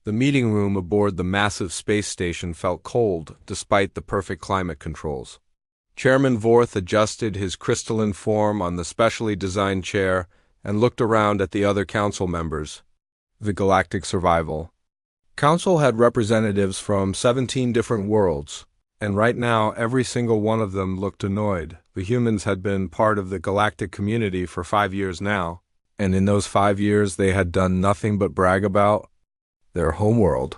The meeting room aboard the massive space station felt cold, despite the perfect climate controls. Chairman Vorth adjusted his crystalline form on the specially designed chair and looked around at the other council members. The Galactic Survival Council had representatives from 17 different worlds, and right now every single one of them looked annoyed. The humans had been part of the galactic community for 5 years now, and in those 5 years they had done nothing but brag about their homeworld.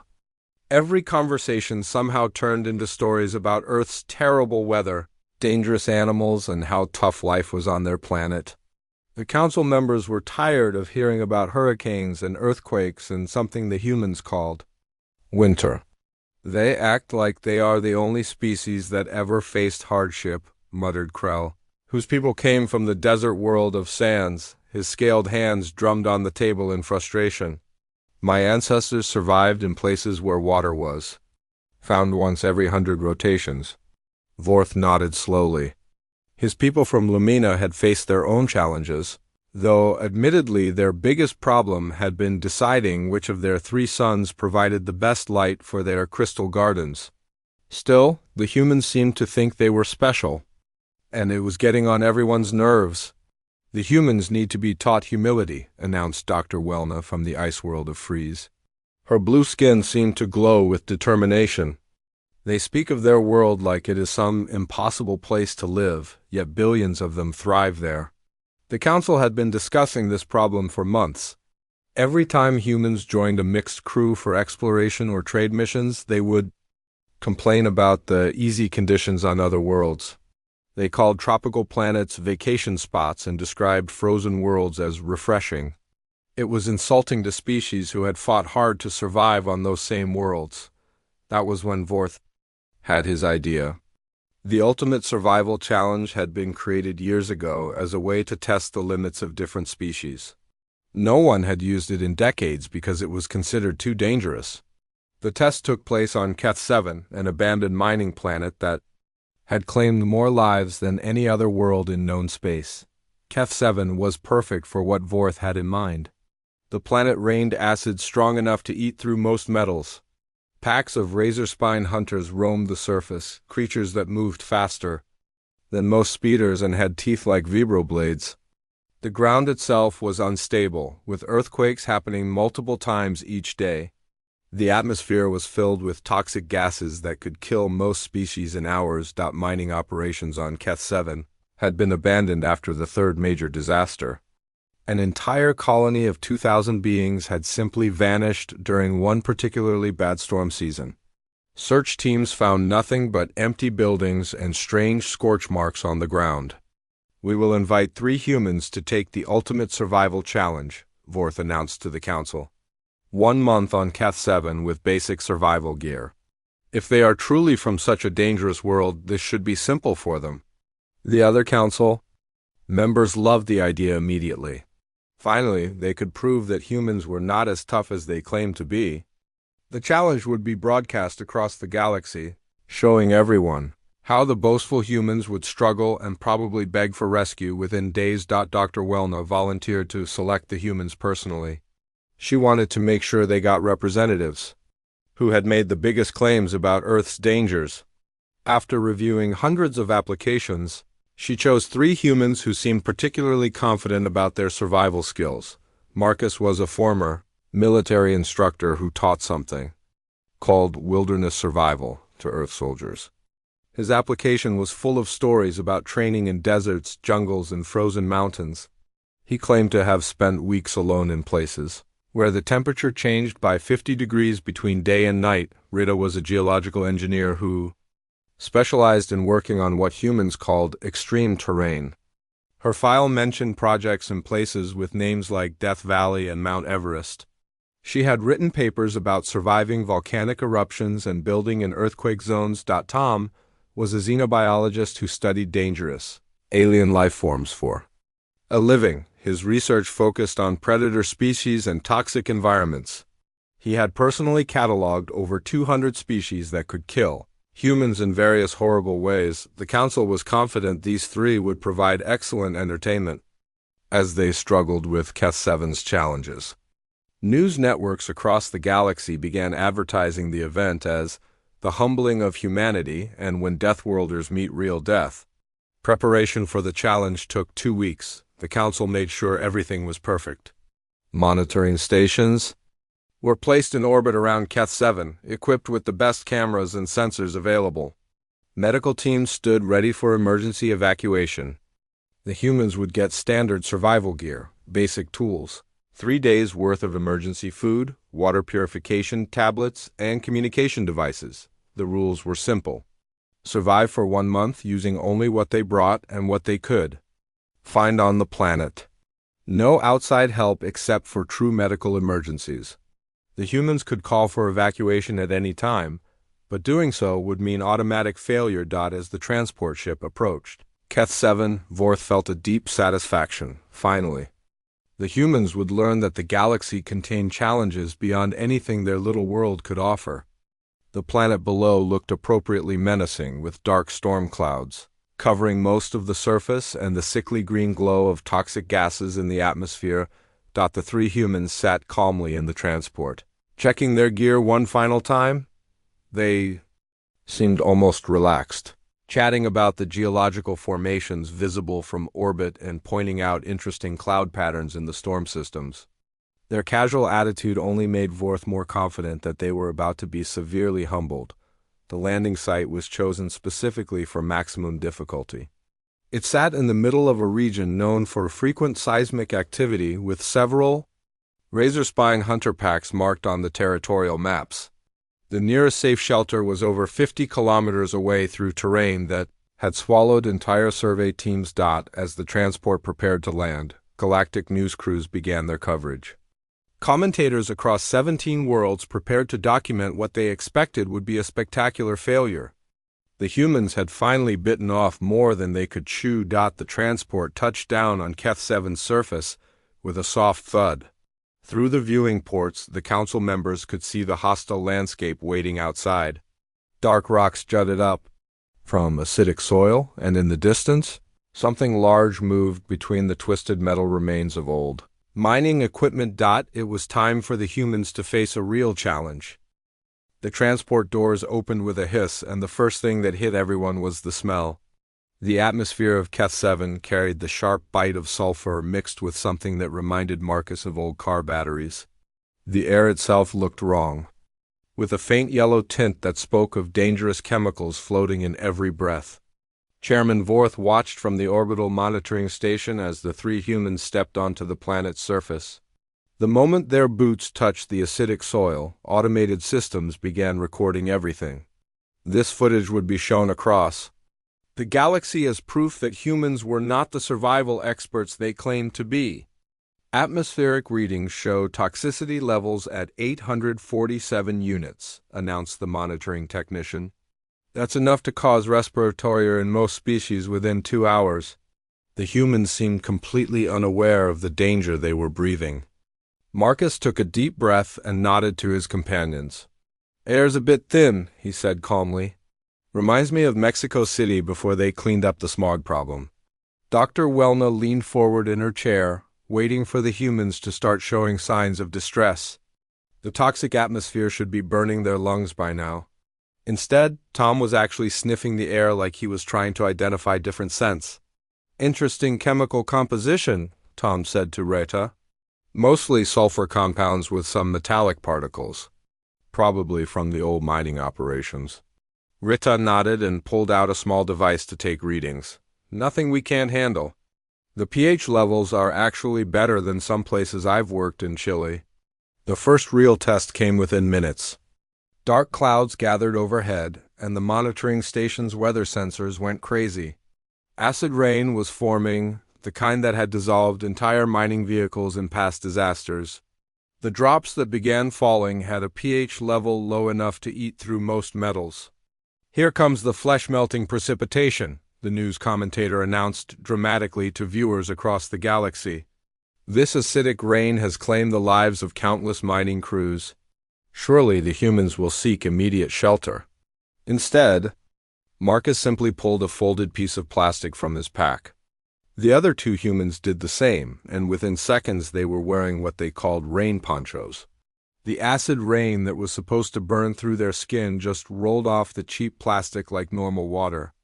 Every conversation somehow turned into stories about Earth's terrible weather, dangerous animals, and how tough life was on their planet. The council members were tired of hearing about hurricanes and earthquakes and something the humans called winter. They act like they are the only species that ever faced hardship, muttered Krell, whose people came from the desert world of sands. His scaled hands drummed on the table in frustration. My ancestors survived in places where water was, found once every 100 rotations. Vorth nodded slowly. His people from Lumina had faced their own challenges, though admittedly their biggest problem had been deciding which of their 3 suns provided the best light for their crystal gardens. Still, the humans seemed to think they were special, and it was getting on everyone's nerves. The humans need to be taught humility, announced Dr. Welna from the ice world of Freeze. Her blue skin seemed to glow with determination. They speak of their world like it is some impossible place to live, yet billions of them thrive there. The council had been discussing this problem for months. Every time humans joined a mixed crew for exploration or trade missions, they would complain about the easy conditions on other worlds. They called tropical planets vacation spots and described frozen worlds as refreshing. It was insulting to species who had fought hard to survive on those same worlds. That was when Vorth had his idea. The Ultimate Survival Challenge had been created years ago as a way to test the limits of different species. No one had used it in decades because it was considered too dangerous. The test took place on Keth 7, an abandoned mining planet that had claimed more lives than any other world in known space. Keth 7 was perfect for what Vorth had in mind. The planet rained acid strong enough to eat through most metals. Packs of razor-spine hunters roamed the surface, creatures that moved faster than most speeders and had teeth like vibroblades. The ground itself was unstable, with earthquakes happening multiple times each day. The atmosphere was filled with toxic gases that could kill most species in hours. Mining operations on Keth 7 had been abandoned after the 3rd major disaster. An entire colony of 2,000 beings had simply vanished during one particularly bad storm season. Search teams found nothing but empty buildings and strange scorch marks on the ground. We will invite 3 humans to take the Ultimate Survival Challenge, Vorth announced to the council. 1 month on Keth 7 with basic survival gear. If they are truly from such a dangerous world, this should be simple for them. The other council members loved the idea immediately. Finally, they could prove that humans were not as tough as they claimed to be. The challenge would be broadcast across the galaxy, showing everyone how the boastful humans would struggle and probably beg for rescue within days. Dr. Welna volunteered to select the humans personally. She wanted to make sure they got representatives who had made the biggest claims about Earth's dangers. After reviewing hundreds of applications, she chose 3 humans who seemed particularly confident about their survival skills. Marcus was a former military instructor who taught something called wilderness survival to Earth soldiers. His application was full of stories about training in deserts, jungles, and frozen mountains. He claimed to have spent weeks alone in places where the temperature changed by 50 degrees between day and night. Rita was a geological engineer who specialized in working on what humans called extreme terrain. Her file mentioned projects in places with names like Death Valley and Mount Everest. She had written papers about surviving volcanic eruptions and building in earthquake zones. Tom was a xenobiologist who studied dangerous alien life forms for a living. His research focused on predator species and toxic environments. He had personally cataloged over 200 species that could kill humans in various horrible ways. The council was confident these 3 would provide excellent entertainment as they struggled with Keth 7's challenges. News networks across the galaxy began advertising the event as the humbling of humanity and when Deathworlders meet real death. Preparation for the challenge took 2 weeks. The council made sure everything was perfect. Monitoring stations were placed in orbit around Keth 7, equipped with the best cameras and sensors available. Medical teams stood ready for emergency evacuation. The humans would get standard survival gear, basic tools, 3 days' worth of emergency food, water purification tablets, and communication devices. The rules were simple. Survive for 1 month using only what they brought and what they could find on the planet. No outside help except for true medical emergencies. The humans could call for evacuation at any time, but doing so would mean automatic failure. As the transport ship approached Keth 7, Vorth felt a deep satisfaction. Finally, the humans would learn that the galaxy contained challenges beyond anything their little world could offer. The planet below looked appropriately menacing, with dark storm clouds covering most of the surface and the sickly green glow of toxic gases in the atmosphere. The 3 humans sat calmly in the transport, checking their gear one final time. They seemed almost relaxed, chatting about the geological formations visible from orbit and pointing out interesting cloud patterns in the storm systems. Their casual attitude only made Vorth more confident that they were about to be severely humbled. The landing site was chosen specifically for maximum difficulty. It sat in the middle of a region known for frequent seismic activity, with several razor-spine hunter packs marked on the territorial maps. The nearest safe shelter was over 50 kilometers away through terrain that had swallowed entire survey teams. As the transport prepared to land, galactic news crews began their coverage. Commentators across 17 worlds prepared to document what they expected would be a spectacular failure. The humans had finally bitten off more than they could chew. The transport touched down on Keth 7's surface with a soft thud. Through the viewing ports, the council members could see the hostile landscape waiting outside. Dark rocks jutted up from acidic soil, and in the distance, something large moved between the twisted metal remains of old mining equipment. It was time for the humans to face a real challenge. The transport doors opened with a hiss, and the first thing that hit everyone was the smell. The atmosphere of Keth 7 carried the sharp bite of sulfur mixed with something that reminded Marcus of old car batteries. The air itself looked wrong, with a faint yellow tint that spoke of dangerous chemicals floating in every breath. Chairman Vorth watched from the orbital monitoring station as the 3 humans stepped onto the planet's surface. The moment their boots touched the acidic soil, automated systems began recording everything. This footage would be shown across the galaxy as proof that humans were not the survival experts they claimed to be. Atmospheric readings show toxicity levels at 847 units, announced the monitoring technician. That's enough to cause respiratory in most species within 2 hours. The humans seemed completely unaware of the danger they were breathing. Marcus took a deep breath and nodded to his companions. "Air's a bit thin," he said calmly. "Reminds me of Mexico City before they cleaned up the smog problem." Dr. Welna leaned forward in her chair, waiting for the humans to start showing signs of distress. The toxic atmosphere should be burning their lungs by now. Instead, Tom was actually sniffing the air like he was trying to identify different scents. "Interesting chemical composition," Tom said to Rita. "Mostly sulfur compounds with some metallic particles, probably from the old mining operations." Rita nodded and pulled out a small device to take readings. "Nothing we can't handle. The pH levels are actually better than some places I've worked in Chile." The first real test came within minutes. Dark clouds gathered overhead, and the monitoring station's weather sensors went crazy. Acid rain was forming, the kind that had dissolved entire mining vehicles in past disasters. The drops that began falling had a pH level low enough to eat through most metals. "Here comes the flesh-melting precipitation," the news commentator announced dramatically to viewers across the galaxy. "This acidic rain has claimed the lives of countless mining crews. Surely the humans will seek immediate shelter." Instead, Marcus simply pulled a folded piece of plastic from his pack. The other two humans did the same, and within seconds they were wearing what they called rain ponchos. The acid rain that was supposed to burn through their skin just rolled off the cheap plastic like normal water.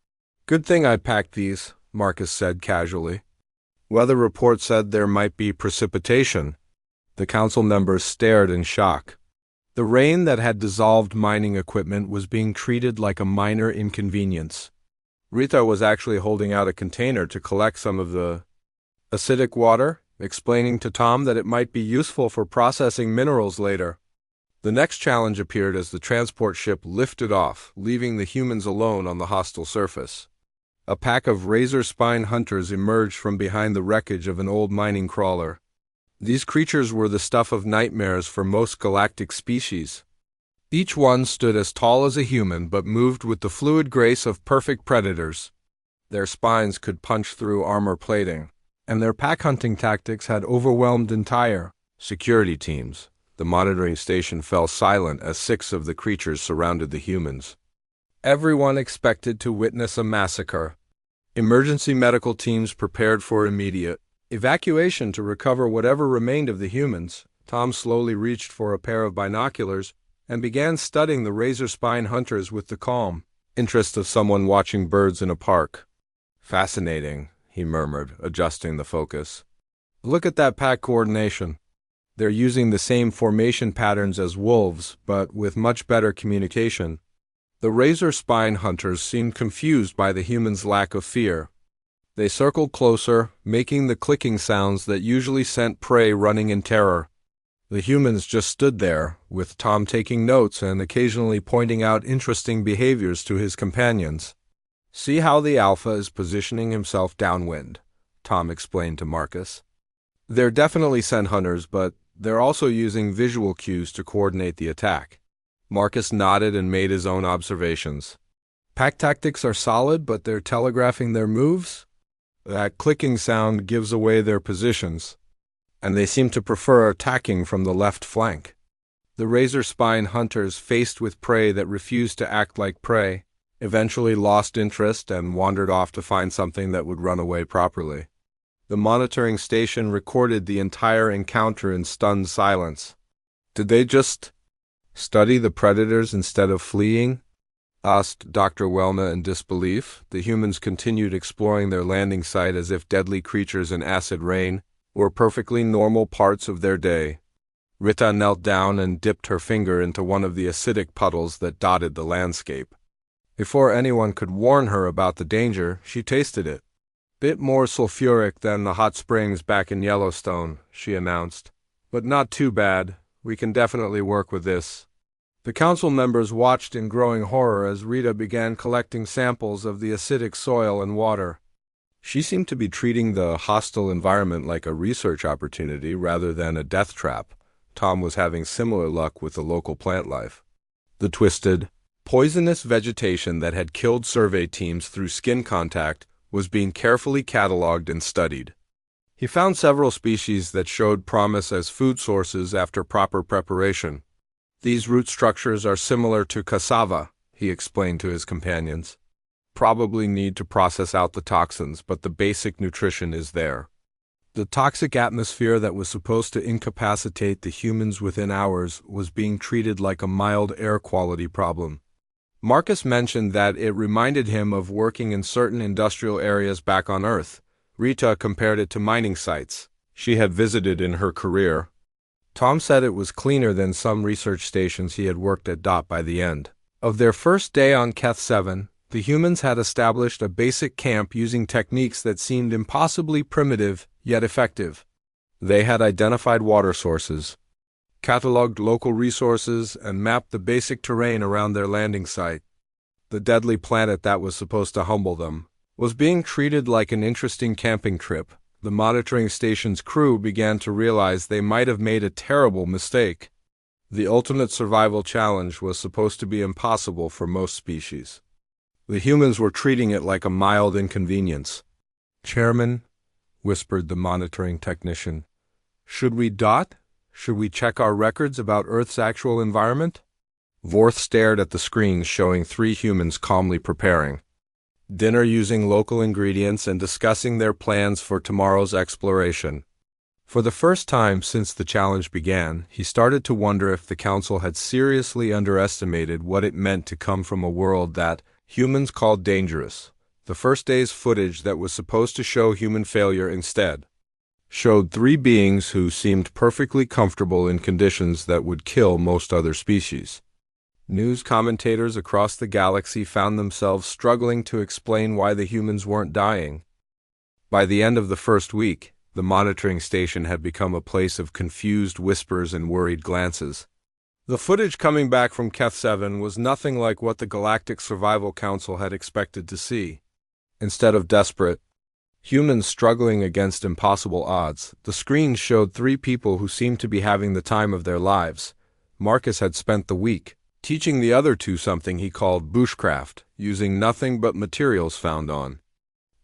"Good thing I packed these," Marcus said casually. "Weather report said there might be precipitation." The council members stared in shock. The rain that had dissolved mining equipment was being treated like a minor inconvenience. Rita was actually holding out a container to collect some of the acidic water, explaining to Tom that it might be useful for processing minerals later. The next challenge appeared as the transport ship lifted off, leaving the humans alone on the hostile surface. A pack of razor-spine hunters emerged from behind the wreckage of an old mining crawler. These creatures were the stuff of nightmares for most galactic species. Each one stood as tall as a human but moved with the fluid grace of perfect predators. Their spines could punch through armor plating, and their pack-hunting tactics had overwhelmed entire security teams. The monitoring station fell silent as 6 of the creatures surrounded the humans. Everyone expected to witness a massacre. Emergency medical teams prepared for immediate evacuation to recover whatever remained of the humans. Tom slowly reached for a pair of binoculars and began studying the razor-spine hunters with the calm interest of someone watching birds in a park. "Fascinating," he murmured, adjusting the focus. "Look at that pack coordination. They're using the same formation patterns as wolves, but with much better communication." The razor-spine hunters seemed confused by the humans' lack of fear. They circled closer, making the clicking sounds that usually sent prey running in terror. The humans just stood there, with Tom taking notes and occasionally pointing out interesting behaviors to his companions. "See how the Alpha is positioning himself downwind," Tom explained to Marcus. "They're definitely scent hunters, but they're also using visual cues to coordinate the attack." Marcus nodded and made his own observations. "Pack tactics are solid, but they're telegraphing their moves. That clicking sound gives away their positions, and they seem to prefer attacking from the left flank." The razor-spine hunters, faced with prey that refused to act like prey, eventually lost interest and wandered off to find something that would run away properly. The monitoring station recorded the entire encounter in stunned silence. "Did they just study the predators instead of fleeing?" asked Dr. Welna in disbelief. The humans continued exploring their landing site as if deadly creatures in acid rain were perfectly normal parts of their day. Rita knelt down and dipped her finger into one of the acidic puddles that dotted the landscape. Before anyone could warn her about the danger, she tasted it. "Bit more sulfuric than the hot springs back in Yellowstone," she announced. "But not too bad. We can definitely work with this." The council members watched in growing horror as Rita began collecting samples of the acidic soil and water. She seemed to be treating the hostile environment like a research opportunity rather than a death trap. Tom was having similar luck with the local plant life. The twisted, poisonous vegetation that had killed survey teams through skin contact was being carefully cataloged and studied. He found several species that showed promise as food sources after proper preparation. "These root structures are similar to cassava," he explained to his companions. "Probably need to process out the toxins, but the basic nutrition is there." The toxic atmosphere that was supposed to incapacitate the humans within hours was being treated like a mild air quality problem. Marcus mentioned that it reminded him of working in certain industrial areas back on Earth. Rita compared it to mining sites she had visited in her career. Tom said it was cleaner than some research stations he had worked at. By the end of their first day on Keth 7, the humans had established a basic camp using techniques that seemed impossibly primitive yet effective. They had identified water sources, cataloged local resources, and mapped the basic terrain around their landing site. The deadly planet that was supposed to humble them was being treated like an interesting camping trip. The monitoring station's crew began to realize they might have made a terrible mistake. The ultimate survival challenge was supposed to be impossible for most species. The humans were treating it like a mild inconvenience. "Chairman," whispered the monitoring technician, "should we dot? Should we check our records about Earth's actual environment?" Vorth stared at the screens showing 3 humans calmly preparing. dinner using local ingredients, and discussing their plans for tomorrow's exploration. For the first time since the challenge began, he started to wonder if the council had seriously underestimated what it meant to come from a world that humans called dangerous. The first day's footage that was supposed to show human failure instead showed three beings who seemed perfectly comfortable in conditions that would kill most other species. News commentators across the galaxy found themselves struggling to explain why the humans weren't dying. By the end of the first week, the monitoring station had become a place of confused whispers and worried glances. The footage coming back from Keth 7 was nothing like what the Galactic Survival Council had expected to see. Instead of desperate humans struggling against impossible odds, the screen showed three people who seemed to be having the time of their lives. Marcus had spent the week teaching the other two something he called bushcraft, using nothing but materials found on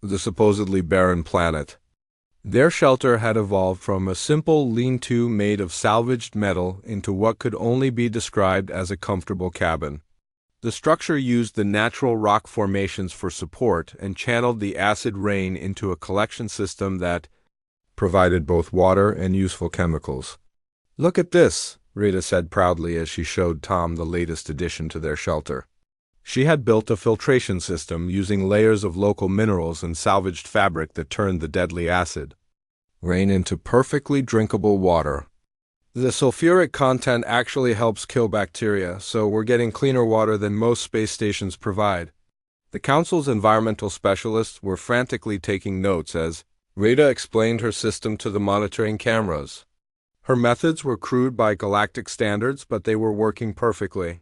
the supposedly barren planet. Their shelter had evolved from a simple lean-to made of salvaged metal into what could only be described as a comfortable cabin. The structure used the natural rock formations for support and channeled the acid rain into a collection system that provided both water and useful chemicals. "Look at this," Rita said proudly as she showed Tom the latest addition to their shelter. She had built a filtration system using layers of local minerals and salvaged fabric that turned the deadly acid rain into perfectly drinkable water. The sulfuric content actually helps kill bacteria, so we're getting cleaner water than most space stations provide. The Council's environmental specialists were frantically taking notes as Rita explained her system to the monitoring cameras. Her methods were crude by galactic standards, but they were working perfectly.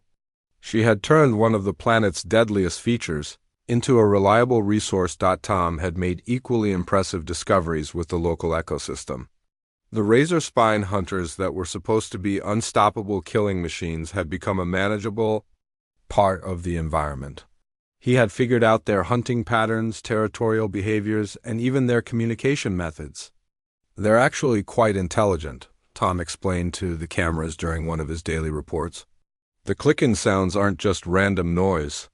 She had turned one of the planet's deadliest features into a reliable resource. Tom had made equally impressive discoveries with the local ecosystem. The razor spine hunters that were supposed to be unstoppable killing machines had become a manageable part of the environment. He had figured out their hunting patterns, territorial behaviors, and even their communication methods. "They're actually quite intelligent," Tom explained to the cameras during one of his daily reports. "The clicking sounds aren't just random noise.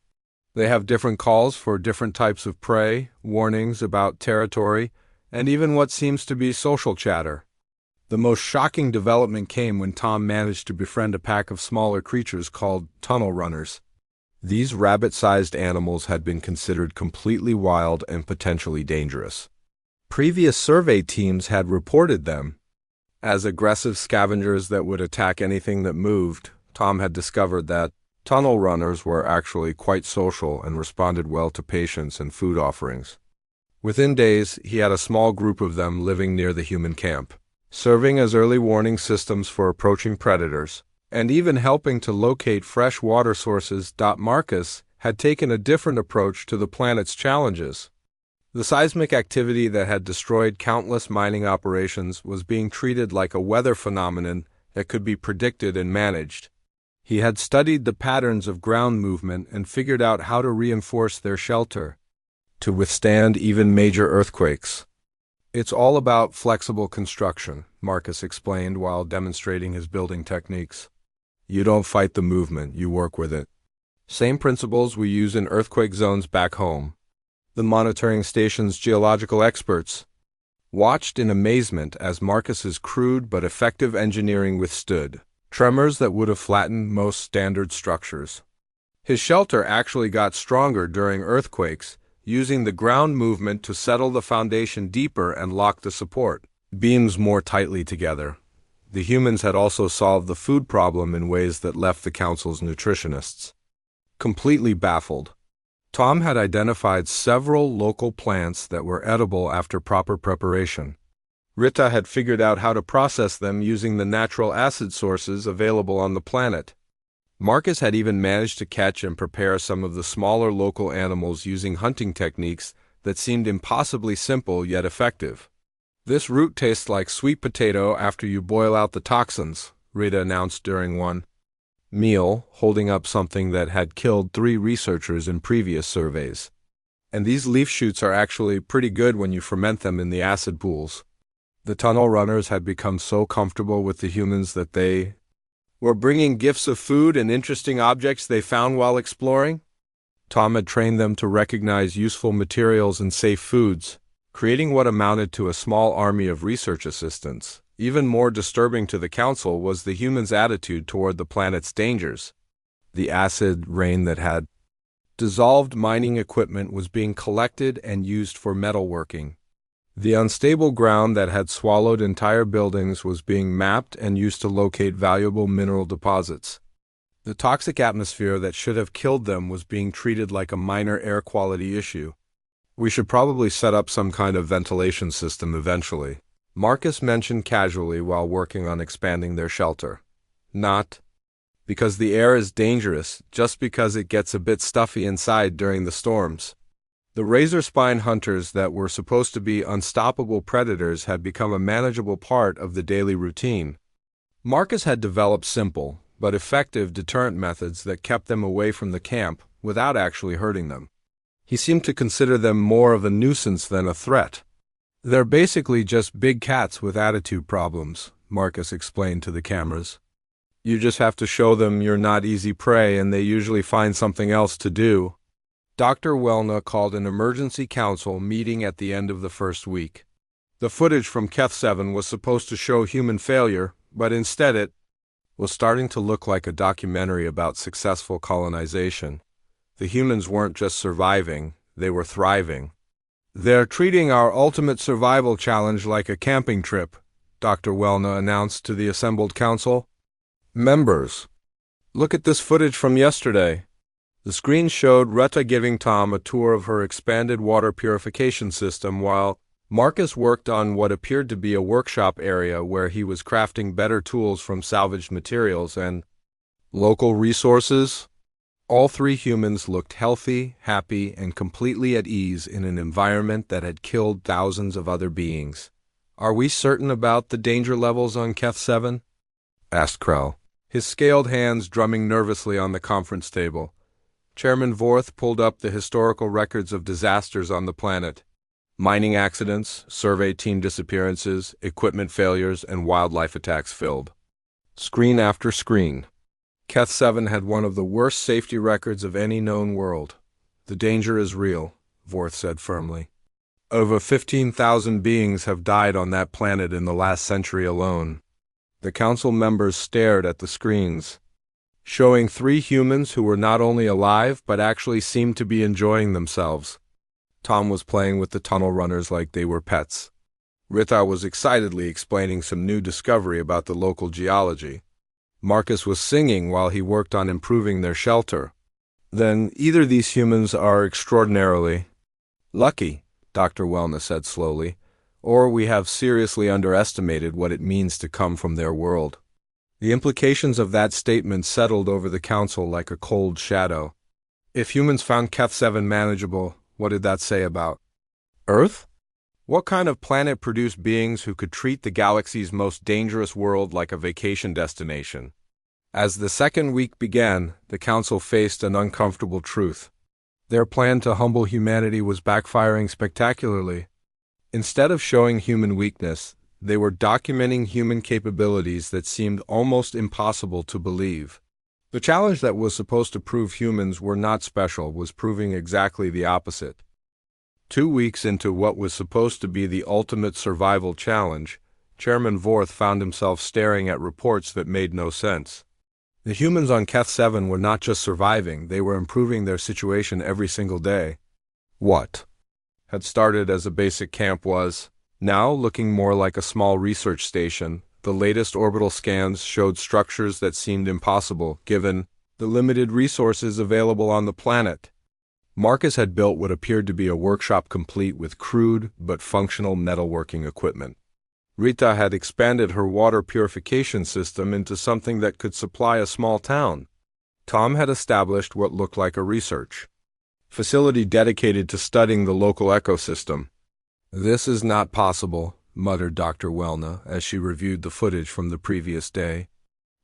They have different calls for different types of prey, warnings about territory, and even what seems to be social chatter." The most shocking development came when Tom managed to befriend a pack of smaller creatures called tunnel runners. These rabbit-sized animals had been considered completely wild and potentially dangerous. Previous survey teams had reported them as aggressive scavengers that would attack anything that moved. Tom had discovered that tunnel runners were actually quite social and responded well to patients and food offerings. Within days, he had a small group of them living near the human camp, serving as early warning systems for approaching predators, and even helping to locate fresh water sources. Marcus had taken a different approach to the planet's challenges. The seismic activity that had destroyed countless mining operations was being treated like a weather phenomenon that could be predicted and managed. He had studied the patterns of ground movement and figured out how to reinforce their shelter to withstand even major earthquakes. "It's all about flexible construction," Marcus explained while demonstrating his building techniques. "You don't fight the movement, you work with it. Same principles we use in earthquake zones back home." The monitoring station's geological experts watched in amazement as Marcus's crude but effective engineering withstood tremors that would have flattened most standard structures. His shelter actually got stronger during earthquakes, using the ground movement to settle the foundation deeper and lock the support beams more tightly together. The humans had also solved the food problem in ways that left the Council's nutritionists completely baffled. Tom had identified several local plants that were edible after proper preparation. Rita had figured out how to process them using the natural acid sources available on the planet. Marcus had even managed to catch and prepare some of the smaller local animals using hunting techniques that seemed impossibly simple yet effective. "This root tastes like sweet potato after you boil out the toxins," Rita announced during one meal, holding up something that had killed 3 researchers in previous surveys. "And these leaf shoots are actually pretty good when you ferment them in the acid pools." The tunnel runners had become so comfortable with the humans that they were bringing gifts of food and interesting objects they found while exploring. Tom had trained them to recognize useful materials and safe foods, creating what amounted to a small army of research assistants. Even more disturbing to the Council was the humans' attitude toward the planet's dangers. The acid rain that had dissolved mining equipment was being collected and used for metalworking. The unstable ground that had swallowed entire buildings was being mapped and used to locate valuable mineral deposits. The toxic atmosphere that should have killed them was being treated like a minor air quality issue. We should probably set up some kind of ventilation system eventually, Marcus mentioned casually while working on expanding their shelter. Not because the air is dangerous, just because it gets a bit stuffy inside during the storms. The razor-spine hunters that were supposed to be unstoppable predators had become a manageable part of the daily routine. Marcus had developed simple, but effective deterrent methods that kept them away from the camp without actually hurting them. He seemed to consider them more of a nuisance than a threat. They're basically just big cats with attitude problems, Marcus explained to the cameras. You just have to show them you're not easy prey and they usually find something else to do. Dr. Wellna called an emergency council meeting at the end of the first week. The footage from Keth 7 was supposed to show human failure, but instead it was starting to look like a documentary about successful colonization. The humans weren't just surviving, they were thriving. They're treating our ultimate survival challenge like a camping trip, Dr. Wellna announced to the assembled council. Members, look at this footage from yesterday. The screen showed Retta giving Tom a tour of her expanded water purification system while Marcus worked on what appeared to be a workshop area where he was crafting better tools from salvaged materials and local resources. All three humans looked healthy, happy, and completely at ease in an environment that had killed thousands of other beings. Are we certain about the danger levels on Keth 7? Asked Krell, his scaled hands drumming nervously on the conference table. Chairman Vorth pulled up the historical records of disasters on the planet. Mining accidents, survey team disappearances, equipment failures, and wildlife attacks filled screen after screen. Keth 7 had one of the worst safety records of any known world. The danger is real, Vorth said firmly. Over 15,000 beings have died on that planet in the last century alone. The council members stared at the screens, showing three humans who were not only alive but actually seemed to be enjoying themselves. Tom was playing with the tunnel runners like they were pets. Rita was excitedly explaining some new discovery about the local geology. Marcus was singing while he worked on improving their shelter. Then either these humans are extraordinarily lucky, Dr. Wellna said slowly, or we have seriously underestimated what it means to come from their world. The implications of that statement settled over the council like a cold shadow. If humans found Keth 7 manageable, what did that say about Earth? What kind of planet produced beings who could treat the galaxy's most dangerous world like a vacation destination? As the second week began, the council faced an uncomfortable truth. Their plan to humble humanity was backfiring spectacularly. Instead of showing human weakness, they were documenting human capabilities that seemed almost impossible to believe. The challenge that was supposed to prove humans were not special was proving exactly the opposite. 2 weeks into what was supposed to be the ultimate survival challenge, Chairman Vorth found himself staring at reports that made no sense. The humans on Keth 7 were not just surviving, they were improving their situation every single day. What had started as a basic camp was now looking more like a small research station. The latest orbital scans showed structures that seemed impossible, given the limited resources available on the planet. Marcus had built what appeared to be a workshop complete with crude but functional metalworking equipment. Rita had expanded her water purification system into something that could supply a small town. Tom had established what looked like a research facility dedicated to studying the local ecosystem. This is not possible, muttered Dr. Wellna as she reviewed the footage from the previous day.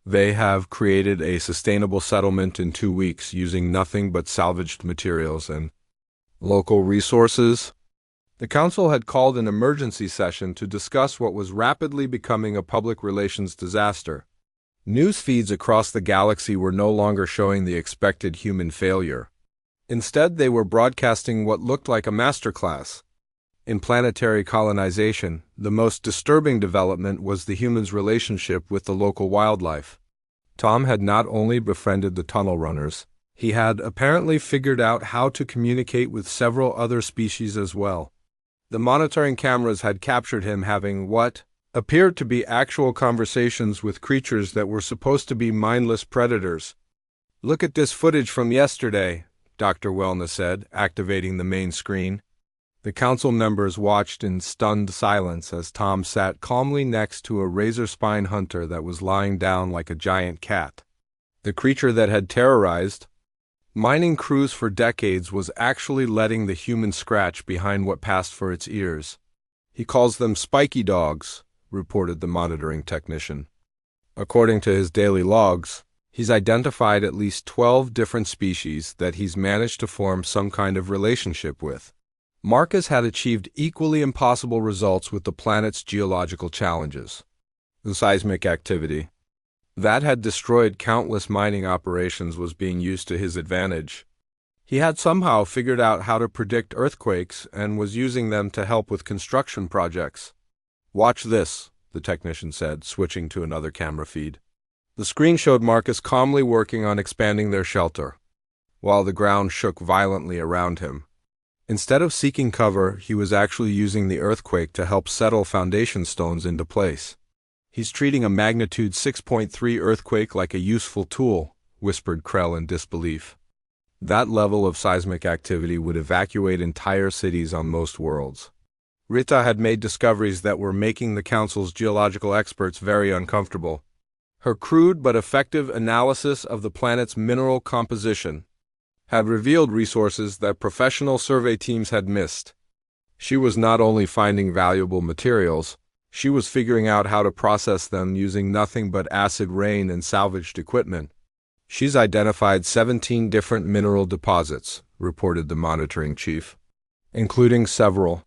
They have created a sustainable settlement in 2 weeks using nothing but salvaged materials and local resources. The council had called an emergency session to discuss what was rapidly becoming a public relations disaster. News feeds across the galaxy were no longer showing the expected human failure. Instead, they were broadcasting what looked like a masterclass in planetary colonization. The most disturbing development was the humans' relationship with the local wildlife. Tom had not only befriended the tunnel runners, he had apparently figured out how to communicate with several other species as well. The monitoring cameras had captured him having what appeared to be actual conversations with creatures that were supposed to be mindless predators. "Look at this footage from yesterday," Dr. Wellness said, activating the main screen. The council members watched in stunned silence as Tom sat calmly next to a razor-spine hunter that was lying down like a giant cat. The creature that had terrorized mining crews for decades was actually letting the human scratch behind what passed for its ears. "He calls them spiky dogs," reported the monitoring technician. According to his daily logs, he's identified at least 12 different species that he's managed to form some kind of relationship with. Marcus had achieved equally impossible results with the planet's geological challenges. The seismic activity that had destroyed countless mining operations was being used to his advantage. He had somehow figured out how to predict earthquakes and was using them to help with construction projects. "Watch this," the technician said, switching to another camera feed. The screen showed Marcus calmly working on expanding their shelter, while the ground shook violently around him. Instead of seeking cover, he was actually using the earthquake to help settle foundation stones into place. "He's treating a magnitude 6.3 earthquake like a useful tool," whispered Krell in disbelief. That level of seismic activity would evacuate entire cities on most worlds. Rita had made discoveries that were making the Council's geological experts very uncomfortable. Her crude but effective analysis of the planet's mineral composition had revealed resources that professional survey teams had missed. She was not only finding valuable materials, she was figuring out how to process them using nothing but acid rain and salvaged equipment. "She's identified 17 different mineral deposits," reported the monitoring chief, "including several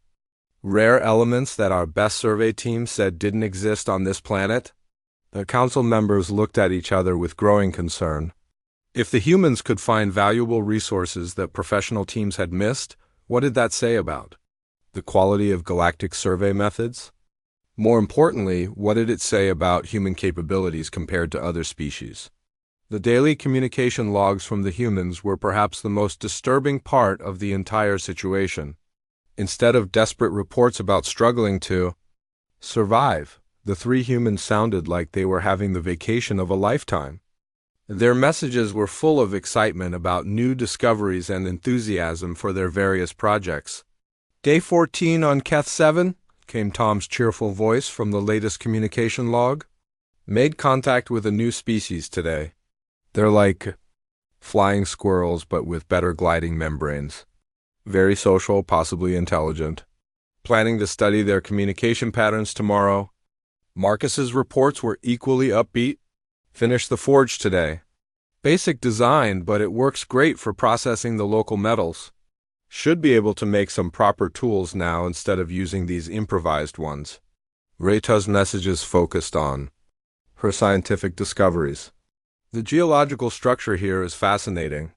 rare elements that our best survey team said didn't exist on this planet." The council members looked at each other with growing concern. If the humans could find valuable resources that professional teams had missed, what did that say about the quality of galactic survey methods? More importantly, what did it say about human capabilities compared to other species? The daily communication logs from the humans were perhaps the most disturbing part of the entire situation. Instead of desperate reports about struggling to survive, the three humans sounded like they were having the vacation of a lifetime. Their messages were full of excitement about new discoveries and enthusiasm for their various projects. "Day 14 on Keth 7, came Tom's cheerful voice from the latest communication log. "Made contact with a new species today. They're like flying squirrels but with better gliding membranes. Very social, possibly intelligent. Planning to study their communication patterns tomorrow." Marcus's reports were equally upbeat. "Finished the forge today. Basic design, but it works great for processing the local metals. Should be able to make some proper tools now instead of using these improvised ones." Rita's messages focused on her scientific discoveries. "The geological structure here is fascinating.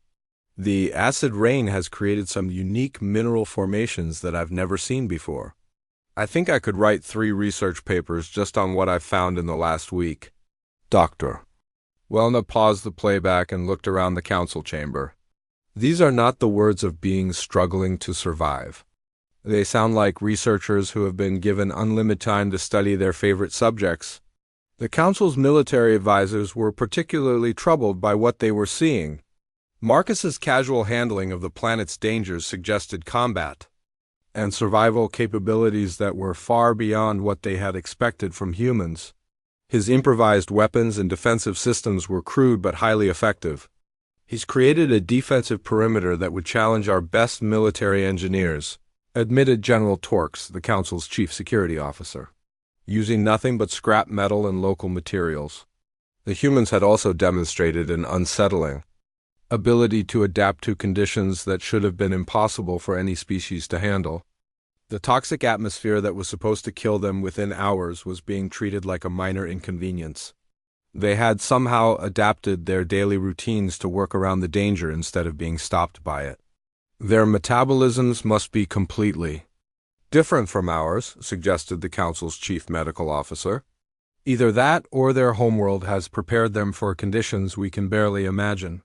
The acid rain has created some unique mineral formations that I've never seen before. I think I could write 3 research papers just on what I've found in the last week." Dr. Wellna paused the playback and looked around the council chamber. These are not the words of beings struggling to survive. They sound like researchers who have been given unlimited time to study their favorite subjects. The council's military advisors were particularly troubled by what they were seeing. Marcus's casual handling of the planet's dangers suggested combat and survival capabilities that were far beyond what they had expected from humans. His improvised weapons and defensive systems were crude but highly effective. "He's created a defensive perimeter that would challenge our best military engineers," admitted General Torx, the council's chief security officer, "using nothing but scrap metal and local materials." The humans had also demonstrated an unsettling ability to adapt to conditions that should have been impossible for any species to handle. The toxic atmosphere that was supposed to kill them within hours was being treated like a minor inconvenience. They had somehow adapted their daily routines to work around the danger instead of being stopped by it. Their metabolisms must be completely different from ours, suggested the Council's chief medical officer. Either that or their homeworld has prepared them for conditions we can barely imagine.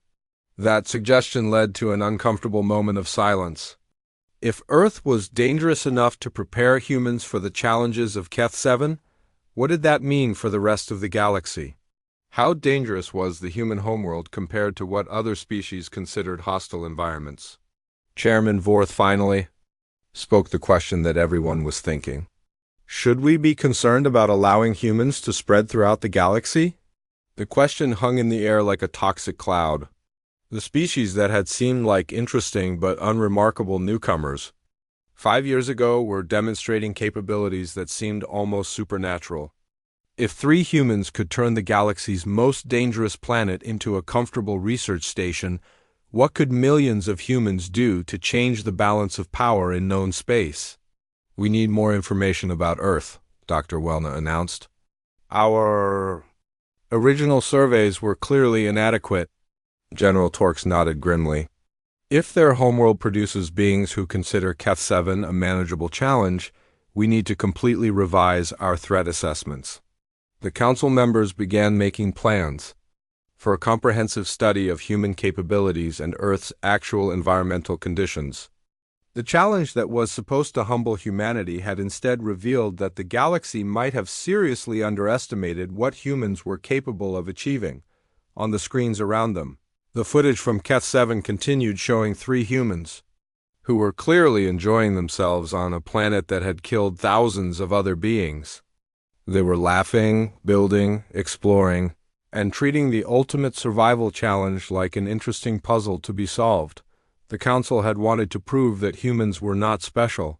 That suggestion led to an uncomfortable moment of silence. If Earth was dangerous enough to prepare humans for the challenges of Keth 7, what did that mean for the rest of the galaxy? How dangerous was the human homeworld compared to what other species considered hostile environments? Chairman Vorth finally spoke the question that everyone was thinking. Should we be concerned about allowing humans to spread throughout the galaxy? The question hung in the air like a toxic cloud. The species that had seemed like interesting but unremarkable newcomers 5 years ago were demonstrating capabilities that seemed almost supernatural. If 3 humans could turn the galaxy's most dangerous planet into a comfortable research station, what could millions of humans do to change the balance of power in known space? We need more information about Earth, Dr. Wellna announced. Our original surveys were clearly inadequate. General Torx nodded grimly. If their homeworld produces beings who consider Keth 7 a manageable challenge, we need to completely revise our threat assessments. The Council members began making plans for a comprehensive study of human capabilities and Earth's actual environmental conditions. The challenge that was supposed to humble humanity had instead revealed that the galaxy might have seriously underestimated what humans were capable of achieving. On the screens around them, the footage from Keth 7 continued showing 3 humans, who were clearly enjoying themselves on a planet that had killed thousands of other beings. They were laughing, building, exploring, and treating the ultimate survival challenge like an interesting puzzle to be solved. The Council had wanted to prove that humans were not special.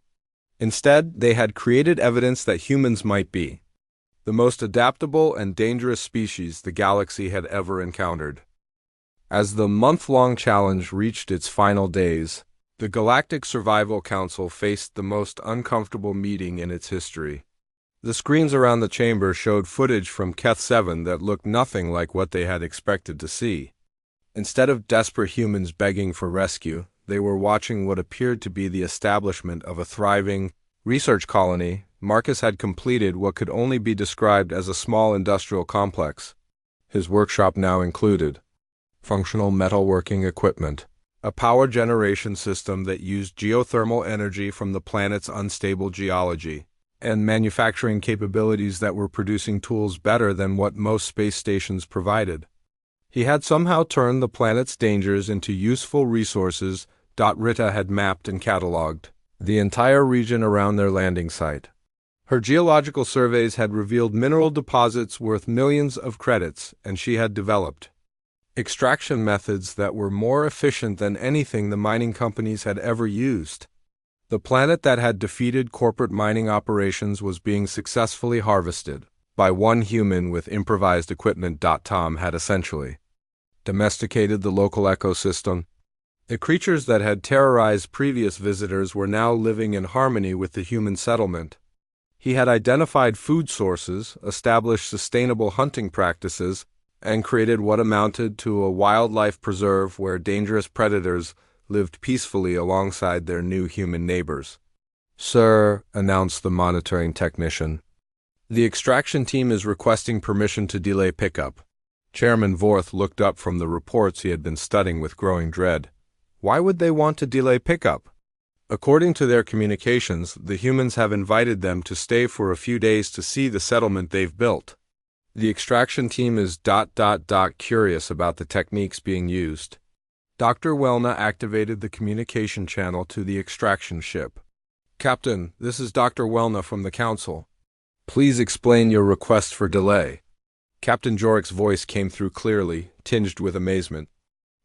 Instead, they had created evidence that humans might be the most adaptable and dangerous species the galaxy had ever encountered. As the month-long challenge reached its final days, the Galactic Survival Council faced the most uncomfortable meeting in its history. The screens around the chamber showed footage from Keth 7 that looked nothing like what they had expected to see. Instead of desperate humans begging for rescue, they were watching what appeared to be the establishment of a thriving research colony. Marcus had completed what could only be described as a small industrial complex. His workshop now included functional metalworking equipment, a power generation system that used geothermal energy from the planet's unstable geology, and manufacturing capabilities that were producing tools better than what most space stations provided. He had somehow turned the planet's dangers into useful resources. Rita had mapped and cataloged the entire region around their landing site. Her geological surveys had revealed mineral deposits worth millions of credits, and she had developed extraction methods that were more efficient than anything the mining companies had ever used. The planet that had defeated corporate mining operations was being successfully harvested by one human with improvised equipment. Tom had essentially domesticated the local ecosystem. The creatures that had terrorized previous visitors were now living in harmony with the human settlement. He had identified food sources, established sustainable hunting practices, and created what amounted to a wildlife preserve where dangerous predators lived peacefully alongside their new human neighbors. "Sir," announced the monitoring technician, "the extraction team is requesting permission to delay pickup." Chairman Vorth looked up from the reports he had been studying with growing dread. Why would they want to delay pickup? According to their communications, the humans have invited them to stay for a few days to see the settlement they've built. The extraction team is curious about the techniques being used. Dr. Wellna activated the communication channel to the extraction ship. "Captain, this is Dr. Wellna from the Council. Please explain your request for delay." Captain Jorik's voice came through clearly, tinged with amazement.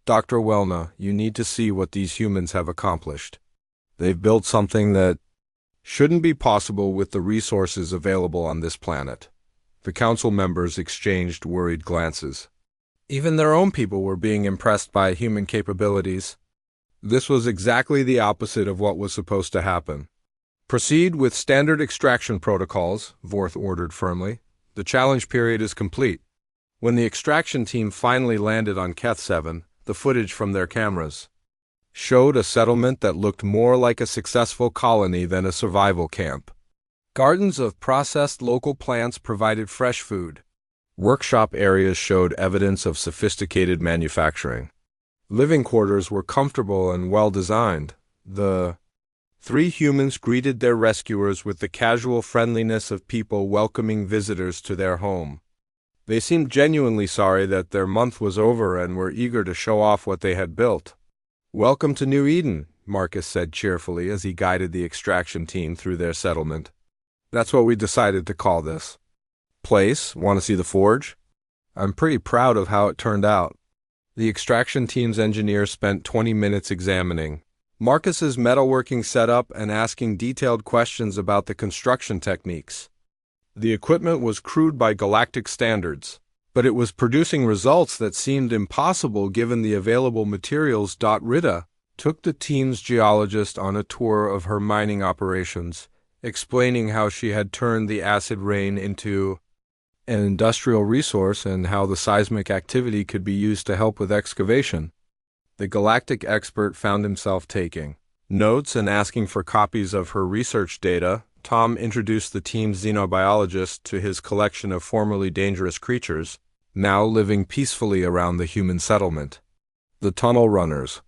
"Dr. Wellna, you need to see what these humans have accomplished. They've built something that shouldn't be possible with the resources available on this planet." The Council members exchanged worried glances. Even their own people were being impressed by human capabilities. This was exactly the opposite of what was supposed to happen. "Proceed with standard extraction protocols," Vorth ordered firmly. "The challenge period is complete." When the extraction team finally landed on Keth 7, the footage from their cameras showed a settlement that looked more like a successful colony than a survival camp. Gardens of processed local plants provided fresh food. Workshop areas showed evidence of sophisticated manufacturing. Living quarters were comfortable and well-designed. The 3 humans greeted their rescuers with the casual friendliness of people welcoming visitors to their home. They seemed genuinely sorry that their month was over and were eager to show off what they had built. "Welcome to New Eden," Marcus said cheerfully as he guided the extraction team through their settlement. "That's what we decided to call this place. Want to see the forge? I'm pretty proud of how it turned out." The extraction team's engineer spent 20 minutes examining Marcus's metalworking setup and asking detailed questions about the construction techniques. The equipment was crude by galactic standards, but it was producing results that seemed impossible given the available materials. Rita took the team's geologist on a tour of her mining operations, explaining how she had turned the acid rain into an industrial resource and how the seismic activity could be used to help with excavation. The galactic expert found himself taking notes and asking for copies of her research data. Tom introduced the team's xenobiologist to his collection of formerly dangerous creatures, now living peacefully around the human settlement. The tunnel runners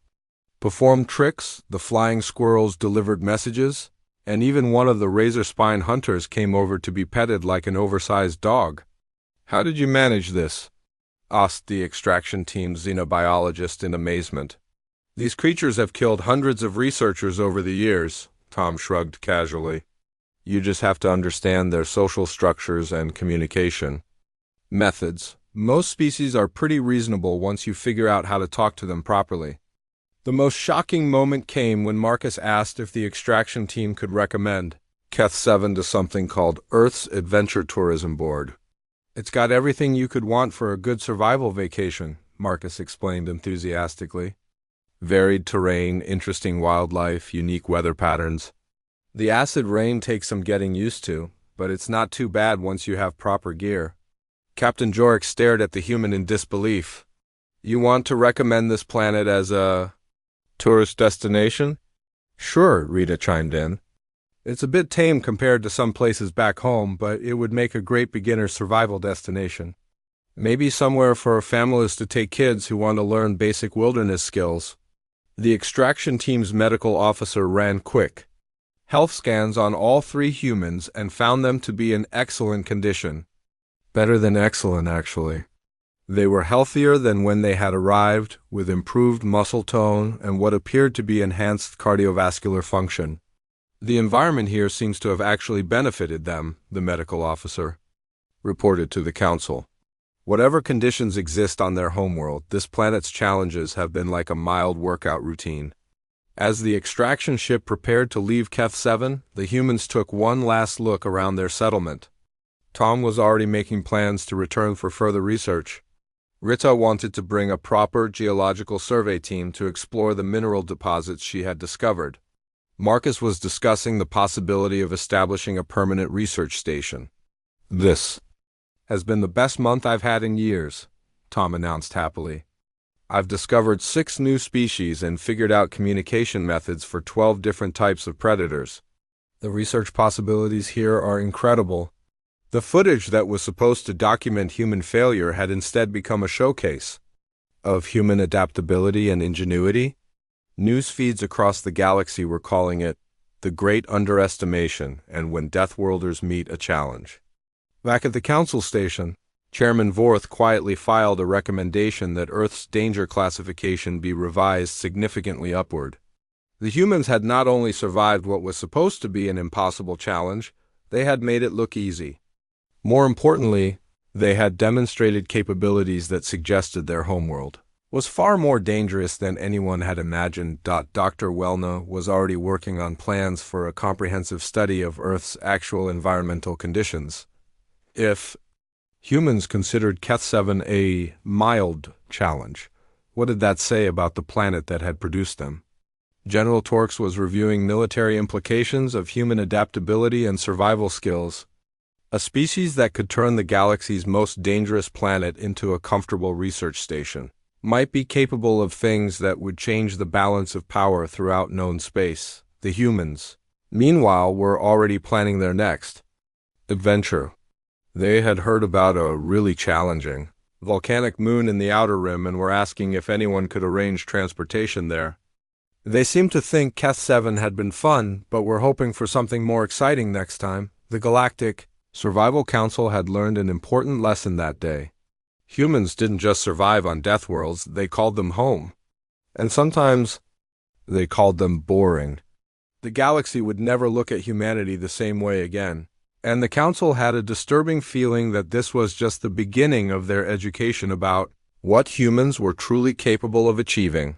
performed tricks, the flying squirrels delivered messages, and even one of the razor-spine hunters came over to be petted like an oversized dog. "How did you manage this?" asked the extraction team's xenobiologist in amazement. "These creatures have killed hundreds of researchers over the years," Tom shrugged casually. "You just have to understand their social structures and communication methods. Most species are pretty reasonable once you figure out how to talk to them properly." The most shocking moment came when Marcus asked if the extraction team could recommend Keth 7 to something called Earth's Adventure Tourism Board. "It's got everything you could want for a good survival vacation," Marcus explained enthusiastically. "Varied terrain, interesting wildlife, unique weather patterns. The acid rain takes some getting used to, but it's not too bad once you have proper gear." Captain Jorek stared at the human in disbelief. "You want to recommend this planet as a tourist destination?" "Sure," Rita chimed in. "It's a bit tame compared to some places back home, but it would make a great beginner survival destination. Maybe somewhere for families to take kids who want to learn basic wilderness skills." The extraction team's medical officer ran quick health scans on all 3 humans and found them to be in excellent condition. Better than excellent, actually. They were healthier than when they had arrived, with improved muscle tone and what appeared to be enhanced cardiovascular function. "The environment here seems to have actually benefited them," the medical officer reported to the council. "Whatever conditions exist on their homeworld, this planet's challenges have been like a mild workout routine." As the extraction ship prepared to leave Keth 7, the humans took one last look around their settlement. Tom was already making plans to return for further research. Rita wanted to bring a proper geological survey team to explore the mineral deposits she had discovered. Marcus was discussing the possibility of establishing a permanent research station. "This has been the best month I've had in years," Tom announced happily. "I've discovered 6 new species and figured out communication methods for 12 different types of predators. The research possibilities here are incredible." The footage that was supposed to document human failure had instead become a showcase of human adaptability and ingenuity. News feeds across the galaxy were calling it the Great Underestimation and When Deathworlders Meet a Challenge. Back at the council station, Chairman Vorth quietly filed a recommendation that Earth's danger classification be revised significantly upward. The humans had not only survived what was supposed to be an impossible challenge, they had made it look easy. More importantly, they had demonstrated capabilities that suggested their homeworld was far more dangerous than anyone had imagined. Dr. Welna was already working on plans for a comprehensive study of Earth's actual environmental conditions. If humans considered Keth 7 a mild challenge, what did that say about the planet that had produced them? General Torx was reviewing military implications of human adaptability and survival skills. A species that could turn the galaxy's most dangerous planet into a comfortable research station. might be capable of things that would change the balance of power throughout known space. The humans, meanwhile, were already planning their next adventure. They had heard about a really challenging volcanic moon in the outer rim and were asking if anyone could arrange transportation there. They seemed to think Keth 7 had been fun, but were hoping for something more exciting next time. The Galactic Survival Council had learned an important lesson that day. Humans didn't just survive on Deathworlds, they called them home. And sometimes they called them boring. The galaxy would never look at humanity the same way again. And the Council had a disturbing feeling that this was just the beginning of their education about what humans were truly capable of achieving.